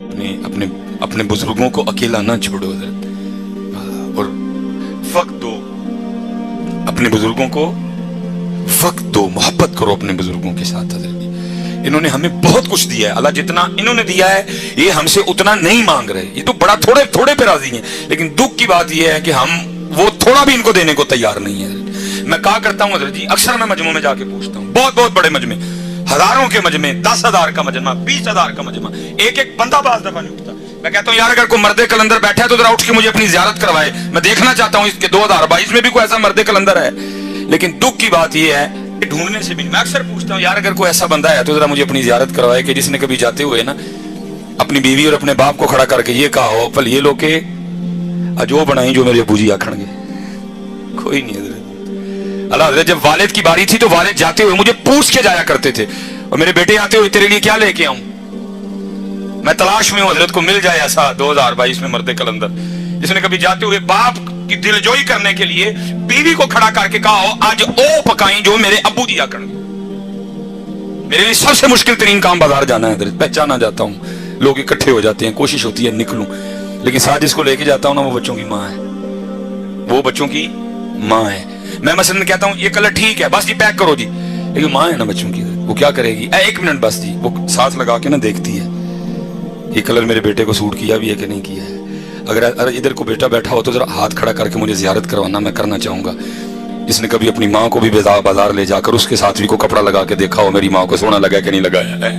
अपने अपने बुजुर्गों को अकेला ना छोड़ो और वक्त दो, अपने बुजुर्गों को वक्त दो, मोहब्बत करो अपने बुजुर्गों के साथ। इन्होंने हमें बहुत कुछ दिया है, अल्लाह जितना इन्होंने दिया है ये हमसे उतना नहीं मांग रहे। ये तो बड़ा थोड़े थोड़े पे राजी हैं, लेकिन दुख की बात ये है कि हम वो थोड़ा भी इनको देने को तैयार नहीं है। मैं कहा करता हूँ हज़रत जी, अक्सर मैं मजमू में जाके पूछता हूँ, बहुत बहुत बड़े मजमे, हजारों के मजमे, 10,000 का मजमा, 20,000 का मजमा, एक एक बंदा बाज दफा नहीं उठता। मैं कहता हूँ यार अगर कोई मर्दे कलंदर बैठा है तो जरा उठ के मुझे अपनी जियारत करवाए, मैं देखना चाहता हूँ इसके 2022 में भी कोई ऐसा मर्दे कलंदर है। लेकिन दुख की बात यह है ढूंढने से भी मैं अक्सर पूछता हूँ यार अगर कोई ऐसा बंदा है तो जरा मुझे अपनी जियारत करवाए कि जिसने कभी जाते हुए ना अपनी बीवी और अपने बाप को खड़ा करके ये कहा हो पल ये लोग के अजो बनाई जो मेरे अबू जी आखणगे। कोई नहीं है। अल्लाह हज़रत जब वालिद की बारी थी तो वालिद जाते हुए मुझे पूछ के जाया करते थे, और मेरे बेटे आते हुए तेरे लिए क्या लेके आऊं, मैं तलाश में हूं हज़रत को मिल जाए ऐसा 2022 में मर्दे कलंदर जिसने कभी जाते हुए बाप की दिलजोई करने के लिए बीवी को खड़ा करके कहा हो आज ओ पकाई जो मेरे अब्बू जी आकर। मेरे लिए सबसे मुश्किल तरीन काम बाजार जाना है, पहचाना जाता हूं, लोग इकट्ठे हो जाते हैं, कोशिश होती है निकलूं, लेकिन साथ जिसको लेके जाता हूं ना वो बच्चों की माँ है, वो बच्चों की माँ है। मैं मसलन कहता हूं ये कलर ठीक है बस जी पैक करो जी, लेकिन माँ है ना बच्चों की, वो क्या करेगी, एक मिनट बस जी, वो साथ लगा के ना देखती है ये कलर मेरे बेटे को सूट किया भी है कि नहीं किया है। अगर इधर को बेटा बैठा हो तो जरा हाथ खड़ा करके मुझे जियारत करवाना, मैं करना चाहूंगा। जिसने कभी अपनी माँ को भी बाजार ले जाकर उसके साथ भी को कपड़ा लगा के देखा हो मेरी माँ को सोना लगा कि नहीं लगाया है।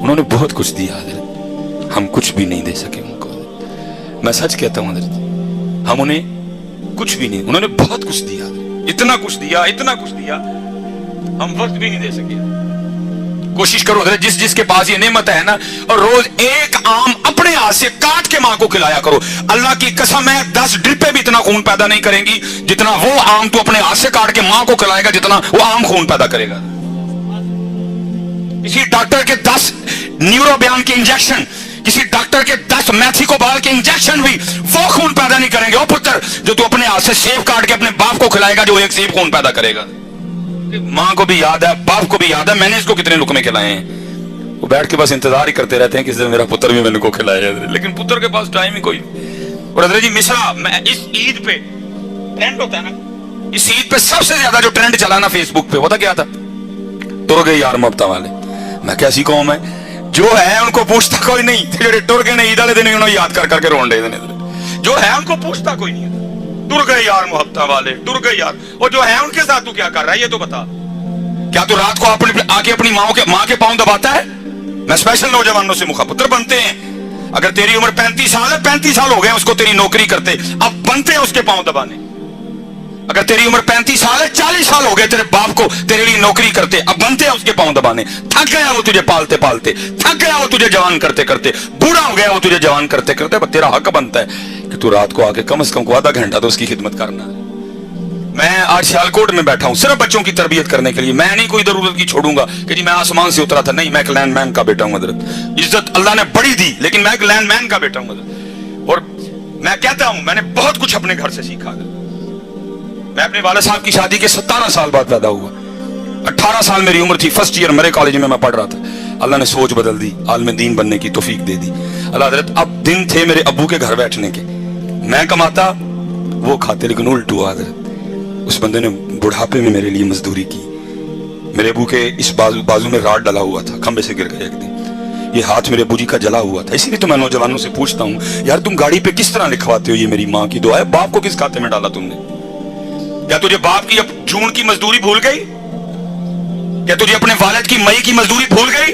उन्होंने बहुत कुछ दिया, हम कुछ भी नहीं दे सके उनको। मैं सच कहता हूँ हम उन्हें कुछ भी नहीं, उन्होंने बहुत कुछ दिया, इतना कुछ दिया, इतना कुछ दिया, हम वक्त भी नहीं दे सके। कोशिश करो जिस जिसके पास ये नेमत है ना, और रोज एक आम अपने हाथ से काट के मां को खिलाया करो। अल्लाह की कसम है 10 ड्रिपें भी इतना खून पैदा नहीं करेंगी जितना वो आम तो अपने हाथ से काट के मां को खिलाएगा जितना वो आम खून पैदा करेगा। किसी डॉक्टर के 10 न्यूरोबियान के इंजेक्शन, किसी डॉक्टर के 10 मैथिकोबाल के इंजेक्शन भी वो खून पैदा नहीं करेंगे ओ पुत्र जो तू अपने हाथ से सेब काट के अपने बाप को खिलाएगा जो एक सेब खून पैदा करेगा। माँ को भी याद है, बाप को भी याद है मैंने इसको कितने लुकमे खिलाए हैं। वो बैठ के बस इंतजार ही करते रहते हैं कि मेरा पुत्र भी मैंने को खिलाया, लेकिन पुत्र के पास टाइम ही कोई नहीं। और हज़रत जी मिसरा, मैं इस ईद पे ट्रेंड होता है ना, इस ईद पे सबसे ज्यादा जो ट्रेंड चला ना फेसबुक पे, पता क्या था, तुर गए यार मोहब्बत वाले। मैं कैसी कौम है जो है उनको पूछता कोई नहीं, जो टुर गए ईद वाले दिन उन्होंने याद कर करके रोन दे, जो है उनको पूछता कोई नहीं। टुर गए यार मोहब्बत वाले, टुर गए यार, और जो है उनके साथ तू क्या कर रहा है ये तो बता। क्या तू रात को आके अपनी माँ के पांव दबाता है? मैं स्पेशल नौजवानों से मुखापुत्र बनते हैं। अगर तेरी उम्र 35 साल है, 35 साल हो गए उसको तेरी नौकरी करते, अब बनते हैं उसके पांव दबाने। अगर तेरी उम्र 35 साल है, 40 साल हो गए तेरे बाप को तेरे लिए नौकरी करते, अब बनते हैं उसके पांव दबाने। थक गया वो तुझे पालते पालते, थक गया वो तुझे जवान करते करते, बूढ़ा हो गया वो तुझे जवान करते करते, तेरा हक बनता है कि तू रात को आके कम से कम आधा घंटा तो उसकी खिदमत करना। मैं आज सियालकोट में बैठा हूं सिर्फ बच्चों की तरबियत करने के लिए। मैं नहीं कोई जरूरत की छोड़ूंगा कि जी मैं आसमान से उतरा था, नहीं, मैं एक लैंडमैन का बेटा हूं। हज़रत इज्जत अल्लाह ने बड़ी दी, लेकिन मैं एक लैंडमैन का बेटा हूं। और मैं कहता हूं मैंने बहुत कुछ अपने घर से सीखा। मैं अपने वाले साहब की शादी के 17 साल बाद पैदा हुआ, 18 साल मेरी उम्र थी, फर्स्ट ईयर मेरे कॉलेज में मैं पढ़ रहा था। अल्लाह ने सोच बदल दी, आलिम दीन बनने की तौफीक दे दी। अल्लाह हज़रत अब दिन थे मेरे अब्बू के घर बैठने के, मैं कमाता वो खाते, लेकिन उल्ट हुआ हज़रत। उस बंदे ने बुढ़ापे में मेरे लिए मजदूरी की। मेरे अबू के इस बाजू में राड डला हुआ था, खंबे से गिर गया एक दिन, ये हाथ मेरे अबू जी का जला हुआ था। इसीलिए तो मैं नौजवानों से पूछता हूँ यार तुम गाड़ी पे किस तरह लिखवाते हो ये मेरी माँ की दुआ है, बाप को किस खाते में डाला तुमने? क्या तुझे बाप की अब जून की मजदूरी भूल गई? क्या तुझे अपने वालिद की मई की मजदूरी भूल गई?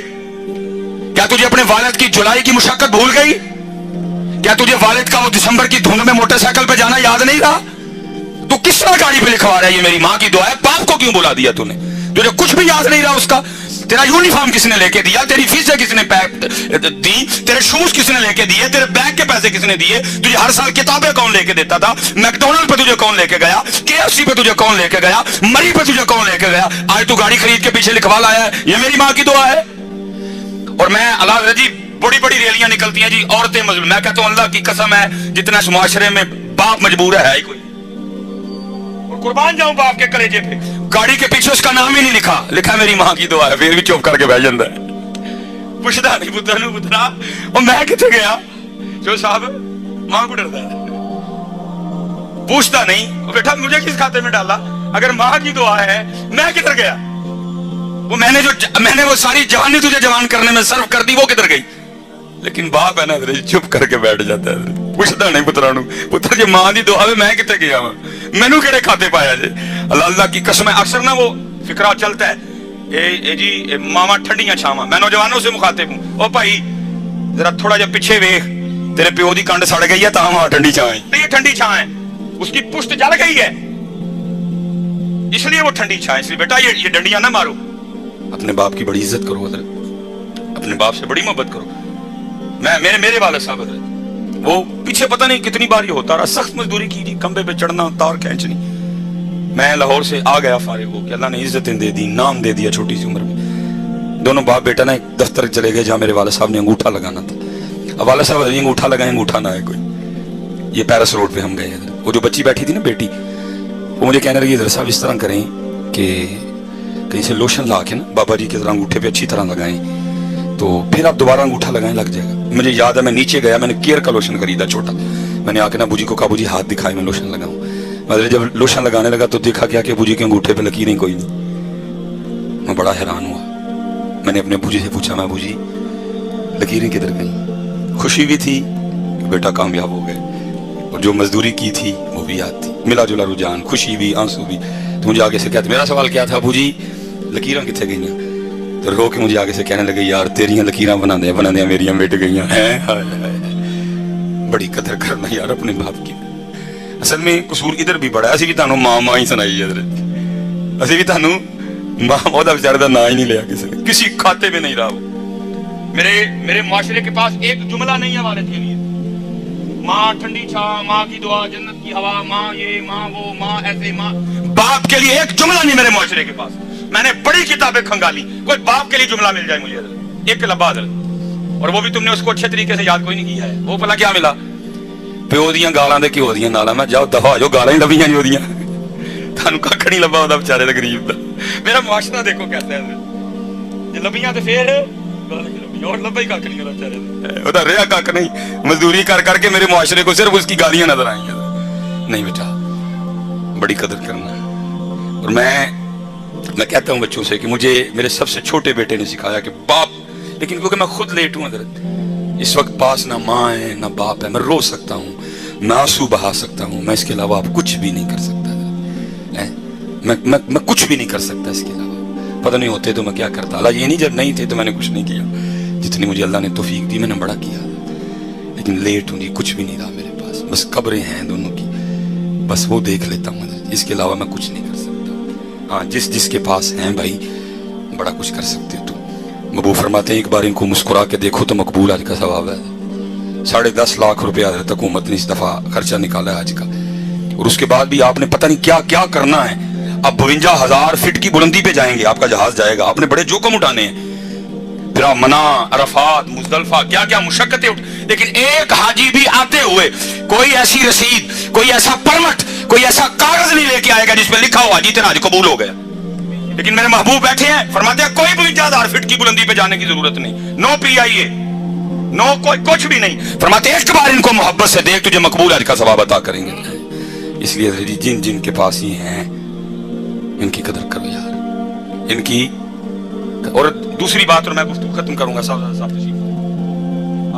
क्या तुझे अपने वालिद की जुलाई की मुशक्कत भूल गई? क्या तुझे वालिद का वो दिसंबर की धुंध में मोटरसाइकिल पे जाना याद नहीं रहा? तू किस तरह गाड़ी पे लिखवा रहा है ये मेरी माँ की दुआ है, बाप को क्यों बुला दिया तूने? तुझे कुछ भी याद नहीं रहा उसका? तेरा यूनिफॉर्म किसने लेके दिया, तेरी फीसें किसने दी, तेरे शूज किसने लेके दिए, तेरे बैग के पैसे किसने दिए, तुझे हर साल किताबें कौन लेके देता था, मैकडोनल्ड पे तुझे कौन लेके गया, KFC पे तुझे कौन लेके गया, मरी पे तुझे कौन लेके गया? आज तू गाड़ी खरीद के पीछे लिखवा लाया है ये मेरी माँ की दुआ है। और मैं अल्लाह जी बड़ी बड़ी रैलियां निकलती हैं जी, औरतें मजलूम, मैं कहता हूं अल्लाह की कसम है जितना इस मुआशरे में बाप मजबूर है ही कोई, और कुर्बान जाऊं बाप के कलेजे पे। गाड़ी के पीछे उसका नाम ही नहीं लिखा, लिखा मेरी माँ की दुआ है, फिर भी चुप करके बैठ जाता है। ਪੁੱਛਦਾ ਨਹੀਂ ਪੁੱਤਰ ਨੂੰ, ਪੁੱਤਰਾ ਉਹ ਮੈਂ ਕਿੱਥੇ ਗਿਆ? ਜੋ ਸਾਹਿਬ मां को डरता है, पूछता नहीं बेटा मुझे किस खाते में डाला, अगर मां की दुआ है मैं किधर गया? वो मैंने वो सारी जवानी तुझे जवान करने में सर्व कर दी, वो किधर गई? लेकिन बाप है ना चुप करके बैठ जाता है, पूछता नहीं पुत्रा नू, पुत्र जी मां की दुआ में मैं कितने गया वा, मैनू केड़े खाते पाया जे? अल्लाह की कसम है, अक्सर ना वो फिक्रा चलता है ए जी मावा ठंडियां छावां, मैं नौजवानों से मुखातिब हूं, ओ भाई जरा थोड़ा जा पीछे वेख, तेरे प्यो दी कंड सड़ गई है तां वहां ठंडी छां है, ये ठंडी छां है, उसकी पुष्ट जल गई है इसलिए वो ठंडी छां है, इसलिए बेटा ये डंडियां ना मारो, अपने बाप की बड़ी इज्जत करो हजरत, अपने बाप से बड़ी मोहब्बत करो। मेरे वाले साहब हजरत वो पीछे पता नहीं कितनी बार ये होता रहा, सख्त मजदूरी की, खंबे पे चढ़ना, तार खींचनी, मैं लाहौर से आ गया फारिग हो के, अल्लाह ने इज्जतें दे दी, नाम दे दिया छोटी सी उम्र में। दोनों बाप बेटा ना एक दफ्तर चले गए जहाँ मेरे वाले साहब ने अंगूठा लगाना था, अब वाले साहब अंगूठा लगाए, अंगूठा ना है कोई, ये पैरिस रोड पे हम गए, वो जो बच्ची बैठी थी ना बेटी, वो मुझे कहने लगी इधर साहब इस तरह करें कि कहीं से लोशन ला के ना बाबा जी की तरह अंगूठे पे अच्छी तरह लगाएं, तो फिर आप दोबारा अंगूठा लगाएं लग जाएगा। मुझे याद है मैं नीचे गया, मैंने केयर का लोशन खरीदा छोटा, मैंने आके ना अबू जी को कहा अबू जी हाथ दिखाए मैं लोशन लगाऊं, मतलब जब लोशन लगाने लगा तो देखा क्या कि अबू जी के अंगूठे पे लकीरें कोई नहीं, मैं बड़ा हैरान हुआ, मैंने अपने अबू जी से पूछा मैं अबू जी लकीरें किधर गई? खुशी भी थी कि बेटा कामयाब हो गए, और जो मजदूरी की थी वो भी याद थी, मिला जुला रुझान, खुशी भी आंसू भी। तो मुझे आगे से कहते, मेरा सवाल क्या था अबू जी लकीरें कितने गई? तो रो के मुझे आगे से कहने लगे यार तेरियां लकीरें बना दे मेरियां मिट गई हैं। बड़ी कदर करना यार अपने बाप की। असल में कसूर इधर भी बड़ा, असी भी तुहानू मां ही सुनाई है, असी भी तुहानू मां ओदा बेचारे दा ना ही नहीं लिया किसी ने, किसी खाते में नहीं रहा वो। मेरे मुआशरे के पास एक जुमला नहीं है वालिद के लिए, माँ ठंडी छां, माँ की दुआ, जन्नत की हवा, माँ ये माँ वो, माँ ऐसे, माँ बाप के लिए एक जुमला नहीं मेरे मुआशरे के पास। मैंने बड़ी किताबें खंगाली, कोई बाप के लिए जुमला मिल जाए मुझे एक लबाद, और वो भी तुमने उसको अच्छे तरीके से याद कोई नहीं किया है। वो भला क्या मिला? प्यो दियां गालां दे घ्यो दियां नालां, मैं जाओ दफा हो, गालां ही लभियां जो दियां, थानू कख नहीं लभा ओदा बेचारे दा गरीब दा। मेरा मुआशरा देखो कैसा है, जे लभियां ते फिर और लभा ही कख नहीं ओदा बेचारे दा, ओदा रहा कख नहीं, मजदूरी कर करके मेरे मुआशरे को सिर्फ उसकी गालियां नजर आई हैं। नहीं बेटा बड़ी कदर करना। और मैं कहता हूँ बच्चों से कि मुझे मेरे सबसे छोटे बेटे ने सिखाया कि बाप, लेकिन क्योंकि मैं खुद लेट हूँ हजरत, इस वक्त पास ना माँ है ना बाप है, मैं रो सकता हूँ, मैं आंसू बहा सकता हूँ, मैं इसके अलावा आप कुछ भी नहीं कर सकता है? मैं कुछ भी नहीं कर सकता इसके अलावा। पता नहीं होते तो मैं क्या करता, अल्लाह ये नहीं, जब नहीं थे तो मैंने कुछ नहीं किया, जितनी मुझे अल्लाह ने तौफीक दी मैंने बड़ा किया, लेकिन लेट हूँ जी, कुछ भी नहीं रहा मेरे पास, बस कब्रें हैं दोनों की, बस वो देख लेता हूँ, इसके अलावा मैं कुछ नहीं कर सकता। हाँ जिसके पास हैं भाई बड़ा कुछ कर सकते हो तुम। महबूब फरमाते हैं एक बार इनको मुस्कुरा के देखो तो मकबूल हज का सवाब है। 10.5 लाख रुपया हुकूमत ने इस दफा खर्चा निकाला है हज का, और उसके बाद भी आपने पता नहीं क्या क्या करना है। अब 52,000 फीट की बुलंदी पे जाएंगे, आपका जहाज जाएगा, आपने बड़े जोखम उठाने हैं, फिर मना अरफात मुजदलफा क्या क्या मुशक्कतें लेकिन एक हाजी भी आते हुए कोई ऐसी रसीद, कोई ऐसा परमट, कोई ऐसा कागज नहीं लेके आएगा जिसमें लिखा हो हाजी तेरा हज कबूल हो गया। लेकिन मेरे महबूब बैठे हैं, फरमाते हैं कोई 52,000 फीट की बुलंदी पे जाने की जरूरत नहीं, नो PIA, नो कोई कुछ भी नहीं, फरमाते एक बार इनको मोहब्बत से देख तुझे मकबूल हज का सवाब अता करेंगे। इसलिए जिन के पास ही हैं इनकी कदर करो यार, इनकी। और दूसरी बात, और मैं गुफ्तगू खत्म करूंगा साहब,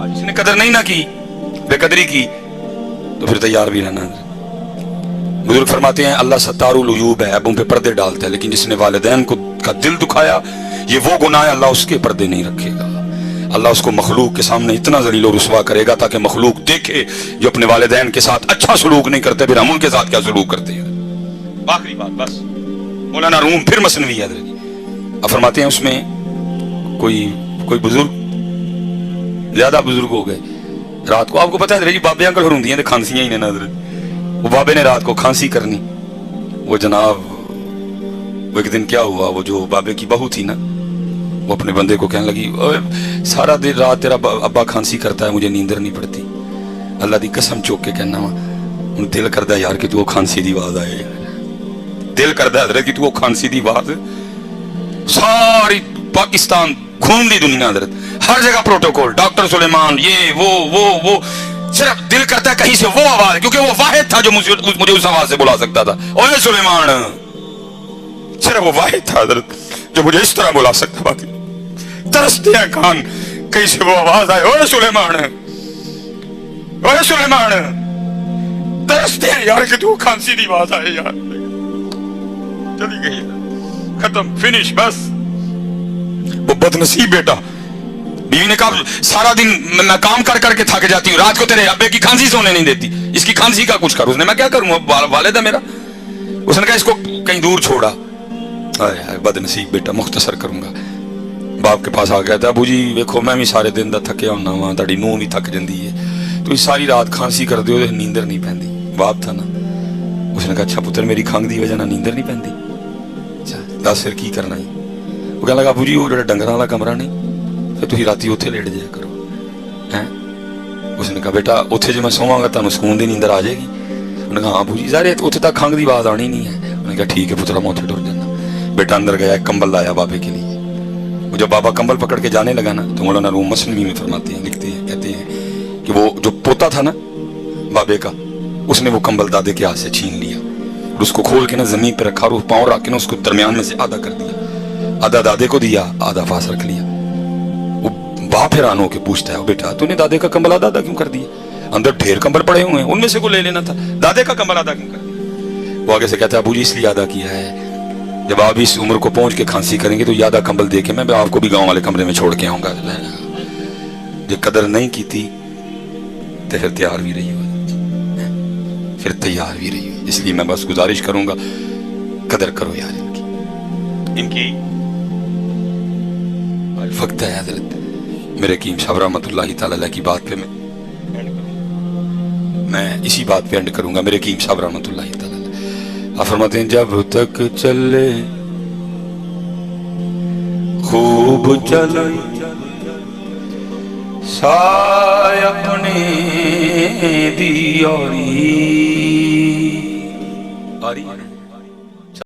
जिसने कदर नहीं ना की, बेकदरी की, तो फिर तैयार भी रहना। बुजुर्ग फरमाते हैं अल्लाह सत्तारुल उयूब है, ऐबों पे पर्दे डालता है, लेकिन जिसने वालिदैन को का दिल दुखाया ये वो गुनाह है, अल्लाह उसके पर्दे नहीं रखेगा। अल्लाह उसको मखलूक के सामने इतना ज़लील और रुसवा करेगा ताकि मखलूक देखे जो अपने वालिदैन के साथ अच्छा सलूक नहीं करते, फिर हम उनके साथ क्या सलूक करते हैं। आखिरी बात बस, मौलाना रूम फिर मसनवी है, फरमाते हैं उसमें कोई बुजुर्ग, ज्यादा बुजुर्ग हो गए, रात को आपको पता है जी बाबे अंकल होंगी तो खांसियां ही ने नजर, वो बाबे ने रात को खांसी करनी, वो जनाब वो एक दिन क्या हुआ, वो जो बाबे की बहू थी ना वो अपने बंदे को कहने लगी सारा दिन रात तेरा अब्बा खांसी करता है, मुझे नींदर नहीं पड़ती, अल्लाह दी कसम चौक के कहना वा दिल करदा यार कि तू वो खांसी दी आवाज आए, दिल करदा हजरत कि तू वो खांसी दी आवाज सारी पाकिस्तान घूम दी दुनिया हजरत हर जगह प्रोटोकॉल, डॉक्टर सुलेमान, ये वो सिर्फ दिल करता है कहीं से वो आवाज, क्योंकि वो वाहिद था जो मुझे उस आवाज से बुला सकता था। ओए सुलेमान, सिर्फ वो वाहिद था हजरत जो मुझे इस तरह बुला सकता। बाकी तरसते हैं कान कहीं से वो आवाज आए, ओए सुलेमान, ओए सुलेमान, तरसते हैं यार कि तू खांसी की आवाज आए यार। चली गई, खत्म, फिनिश, बस। वो बदनसीब बेटा, बीवी ने कहा सारा दिन मैं काम कर करके थक जाती हूँ, रात को तेरे अब्बे की खांसी सोने नहीं देती, इसकी खांसी का कुछ कर। उसने, मैं क्या करूँ, वालिद है मेरा। उसने कहा इसको कहीं दूर छोड़ा। बदनसीब बेटा, मुख्तसर करूंगा। बाप के पास आ गया था, अबू जी देखो मैं भी सारे दिन का थकिया होना वा, ताड़ी नूह भी थक जाती है, तुम सारी रात खांसी कर दो, नींदर नहीं पैंदी। बाप था ना, उसने कहा अच्छा पुत्र मेरी खंघ की वजह ना नींदर नहीं पैंदी, अच्छा दस फिर की करना है। वो कह लगा अबू जी वो जो डंगर वाला कमरा नहीं, फिर तुम राती उत्थे लेट जाया करो हैं। उसने कहा बेटा उत्थे जो मैं सोवांगा तुहानू सुकून दी नींदर आ जाएगी। उन्होंने कहा हाँ अबू जी सारे उत्थे तक खंघ की आवाज आनी नहीं है। उन्होंने कहा ठीक है पुत्रा मैं उत्थे टुर जाना। बेटा अंदर गया, एक कंबल लाया बाबे के लिए। वो जब बाबा कंबल पकड़ के जाने लगा ना, तो मौलाना रूम मसनवी में फरमाते हैं, लिखते हैं, कहते हैं कि वो जो पोता था ना बाबे का, उसने वो कंबल दादे के हाथ से छीन लिया और उसको खोल के ना जमीन पर रखा और पाँव रख के ना उसको दरमियान में से आधा कर दिया, आधा दादे को दिया, आधा पास रख लिया। वो बाप हैरान होके पूछता है बेटा तूने दादे का कंबल आधा आधा क्यों कर दिया, अंदर ढेर कंबल पड़े हुए हैं, उनमें से को ले लेना था, दादे का कंबल आधा क्यों कर दिया। वो आगे से कहता है अबू जी इसलिए आधा किया है, जब आप इस उम्र को पहुंच के खांसी करेंगे तो यादा कंबल दे के मैं आपको भी गांव वाले कमरे में छोड़ के आऊंगा। जो कदर नहीं की थी तो फिर तैयार भी रही हो, फिर तैयार भी रही हो। इसलिए मैं बस गुजारिश करूंगा कदर करो यार इनकी। वक्त है हजरत मेरे कीम साहब रहमतुल्लाहि तआला अलैह की बात पे मैं इसी बात पे एंड करूंगा। मेरे कीम साहब रहमतुल्लाहि तआला फरमाते हैं जब तक चले खूब चले साय अपने दी औरी